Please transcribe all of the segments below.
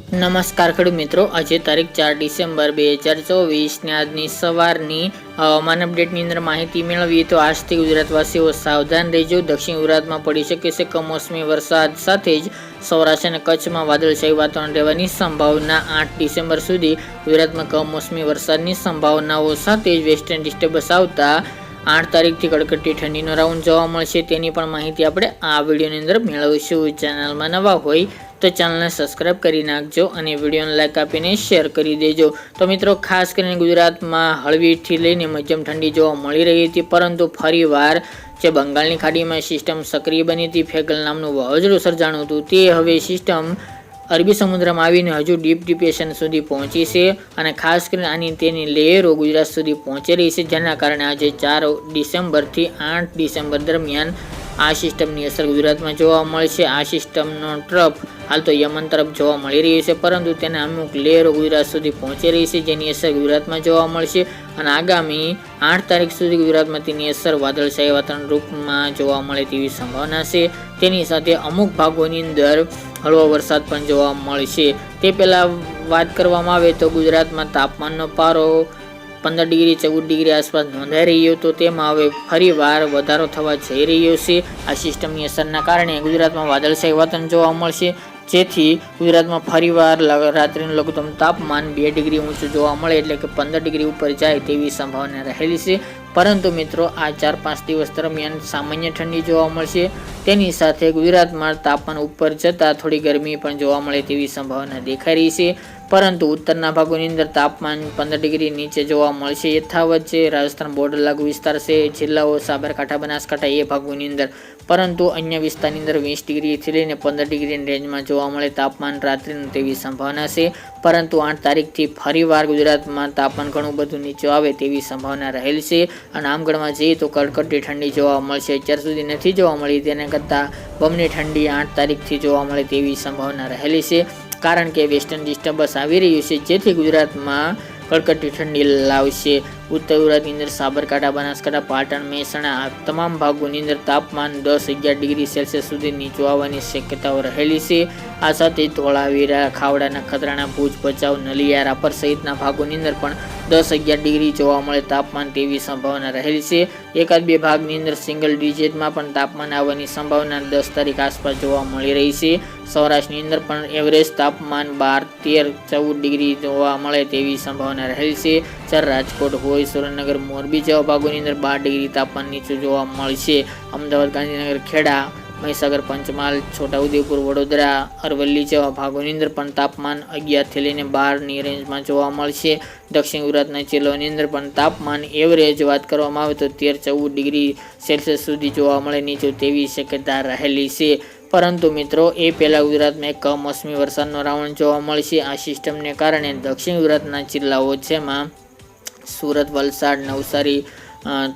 નમસ્કાર ખેડૂત મિત્રો, આજે તારીખ 4 ડિસેમ્બર 2024 ને આજની સવારની હવામાન અપડેટની અંદર માહિતી મેળવીએ તો આજથી ગુજરાતવાસીઓ સાવધાન રહેજો. દક્ષિણ ગુજરાતમાં પડી શકે છે કમોસમી વરસાદ સાથે જ સૌરાષ્ટ્ર અને કચ્છમાં વાદળછાયું વાતાવરણ રહેવાની સંભાવના. 8 ડિસેમ્બર સુધી ગુજરાતમાં કમોસમી વરસાદની સંભાવનાઓ સાથે જ વેસ્ટર્ન ડિસ્ટર્બન્સ આવતા 8 તારીખથી કડકડતી ઠંડીનો રાઉન્ડ જોવા મળશે. તેની પણ માહિતી આપણે આ વિડીયોની અંદર મેળવીશું. ચેનલમાં નવા હોય તો ચેનલને સબસ્ક્રાઇબ કરી નાખજો અને વિડીયોને લાઈક આપીને શેર કરી દેજો. તો મિત્રો, ખાસ કરીને ગુજરાતમાં હળવીથી લઈને મધ્યમ ઠંડી જોવા મળી રહી હતી, પરંતુ ફરીવાર જે બંગાળની ખાડીમાં સિસ્ટમ સક્રિય બની હતી, ફેગલ નામનું વાવાઝોડું સર્જાણું હતું, તે હવે સિસ્ટમ અરબી સમુદ્રમાં આવીને હજુ ડીપ ડિપ્રેશન સુધી પહોંચી છે અને ખાસ કરીને આની તેની લહેરો ગુજરાત સુધી પહોંચી રહી છે, જેના કારણે આજે 4 ડિસેમ્બરથી 8 ડિસેમ્બર દરમિયાન આ સિસ્ટમની અસર ગુજરાતમાં જોવા મળશે. આ સિસ્ટમનો ટ્રફ હાલ તો યમન તરફ જોવા મળી રહી છે, પરંતુ તેના અમુક લહેરો ગુજરાત સુધી પહોંચી રહી છે, જેની અસર ગુજરાતમાં જોવા મળશે અને આગામી 8 તારીખ સુધી ગુજરાતમાં તેની અસર વાદળછાયા વાતાવરણ રૂપમાં જોવા મળે તેવી સંભાવના છે. તેની સાથે અમુક ભાગોની અંદર હળવો વરસાદ પણ જોવા મળશે. તે પહેલાં વાત કરવામાં આવે તો ગુજરાતમાં તાપમાનનો પારો 15 ડિગ્રી 14 ડિગ્રી આસપાસ નોંધાઈ રહ્યો હતો, તેમાં હવે ફરીવાર વધારો થવા જઈ રહ્યો છે. આ સિસ્ટમની અસરના કારણે ગુજરાતમાં વાદળછાયું વાતાવરણ જોવા મળશે, જેથી ગુજરાતમાં ફરીવાર રાત્રિનું લઘુત્તમ તાપમાન 2 ડિગ્રી ઊંચું જોવા મળે, એટલે કે 15 ડિગ્રી ઉપર જાય તેવી સંભાવના રહેલી છે. પરંતુ મિત્રો, આ 4-5 દિવસ દરમિયાન સામાન્ય ઠંડી જોવા મળશે. તેની સાથે ગુજરાતમાં તાપમાન ઉપર જતાં થોડી ગરમી પણ જોવા મળે તેવી સંભાવના દેખાઈ રહી છે, પરંતુ ઉત્તરના ભાગોની અંદર તાપમાન 15 ડિગ્રી નીચે જોવા મળશે યથાવત છે. રાજસ્થાન બોર્ડર લાગુ વિસ્તાર છે, જિલ્લાઓ સાબરકાંઠા, બનાસકાંઠા એ ભાગોની અંદર, પરંતુ અન્ય વિસ્તારની અંદર 20 ડિગ્રીથી લઈને 15 ડિગ્રીની રેન્જમાં જોવા મળે તાપમાન રાત્રિનું તેવી સંભાવના છે. પરંતુ 8 તારીખથી ફરીવાર ગુજરાતમાં તાપમાન ઘણું બધું નીચે આવે તેવી સંભાવના રહેલ છે અને આમ ગણવા જઈએ તો કડકડતી ઠંડી જોવા મળશે. અત્યાર સુધી નથી જોવા મળી, તેના કરતાં બમણી ઠંડી 8 તારીખથી જોવા મળે તેવી સંભાવના રહેલી છે, કારણ કે વેસ્ટર્ન ડિસ્ટર્બન્સ આવી રહ્યું છે, જેથી ગુજરાતમાં કડકડતી ઠંડી લાવશે. ઉત્તર ગુજરાતની અંદર સાબરકાંઠા, બનાસકાંઠા, પાટણ, મહેસાણા આ તમામ ભાગોની અંદર તાપમાન 10-11 ડિગ્રી સેલ્સિયસ સુધી નીચું આવવાની શક્યતાઓ રહેલી છે. આ સાથે ધોળાવીરા, ખાવડા, નખત્રાણા, ભુજ, ભચાઉ, નલિયા, રાપર સહિતના ભાગોની અંદર પણ 10-11 ડિગ્રી જોવા મળે તાપમાન તેવી સંભાવના રહેલી છે. એકાદ બે ભાગની અંદર સિંગલ ડિજિટમાં પણ તાપમાન આવવાની સંભાવના 10 તારીખ આસપાસ જોવા મળી રહી છે. સૌરાષ્ટ્રની અંદર પણ એવરેજ તાપમાન 12, 13, 14 ડિગ્રી જોવા મળે તેવી સંભાવના રહેલી છે. જ્યારે રાજકોટ હોય, સુરેન્દ્રનગર, મોરબી જેવા ભાગોની અંદર 12 ડિગ્રી તાપમાન નીચું જોવા મળશે. અમદાવાદ, ગાંધીનગર, ખેડા, મહીસાગર, પંચમહાલ, છોટાઉદેપુર, વડોદરા, અરવલ્લી જેવા ભાગોની અંદર પણ તાપમાન 11થી લઈને 12ની રેન્જમાં જોવા મળશે. દક્ષિણ ગુજરાતના જિલ્લાઓની અંદર પણ તાપમાન એવરેજ વાત કરવામાં આવે તો 13-14 ડિગ્રી સેલ્સિયસ સુધી જોવા મળે નીચું તેવી શક્યતા રહેલી છે. પરંતુ મિત્રો, એ પહેલાં ગુજરાતમાં એક કમોસમી વરસાદનો રાઉન્ડ જોવા મળશે. આ સિસ્ટમને કારણે દક્ષિણ ગુજરાતના જિલ્લાઓ જેમાં સુરત, વલસાડ, નવસારી,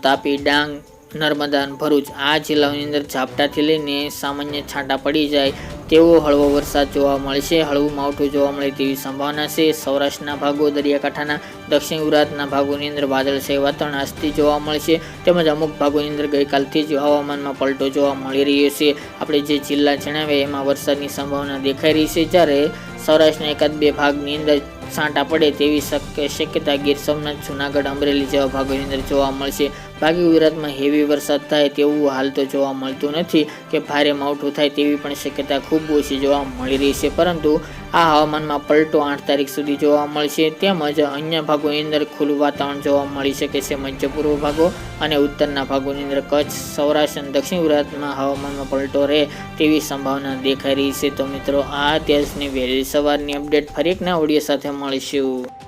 તાપી, ડાંગ, નર્મદા, ભરૂચ આ જિલ્લાઓની અંદર ઝાપટાથી લઈને સામાન્ય છાંટા પડી જાય તેવો હળવો વરસાદ જોવા મળશે. હળવું માવઠું જોવા મળે તેવી સંભાવના છે. સૌરાષ્ટ્રના ભાગો, દરિયાકાંઠાના દક્ષિણ ગુજરાતના ભાગોની અંદર વાદળછાયું વાતાવરણ આજથી જોવા મળશે, તેમજ અમુક ભાગોની અંદર ગઈકાલથી જ હવામાનમાં પલટો જોવા મળી રહ્યો છે. આપણે જે જિલ્લા જણાવ્યા એમાં વરસાદની સંભાવના દેખાઈ રહી છે, જ્યારે સૌરાષ્ટ્રના એકાદ બે ભાગની અંદર છાંટા પડે તેવી શક્યતા ગીર સોમનાથ, જૂનાગઢ, અમરેલી જેવા ભાગોની અંદર જોવા મળશે. બાકી ગુજરાતમાં હેવી વરસાદ થાય તેવું હાલ તો જોવા મળતું નથી કે ભારે માવઠું થાય તેવી પણ શક્યતા ખૂબ ઓછી જોવા મળી રહી છે, પરંતુ આ હવામાનમાં પલટો 8 તારીખ સુધી જોવા મળશે. તેમજ અન્ય ભાગોની અંદર ખુલ્લું વાતાવરણ જોવા મળી શકે છે. મધ્ય પૂર્વ ભાગો અને ઉત્તરના ભાગોની અંદર કચ્છ, સૌરાષ્ટ્ર અને દક્ષિણ ગુજરાતમાં હવામાનમાં પલટો રહે તેવી સંભાવના દેખાઈ રહી છે. તો મિત્રો, આ દેશની વહેલી સવારની અપડેટ ફરી એક નવા ઓડિયો સાથે મળીશું.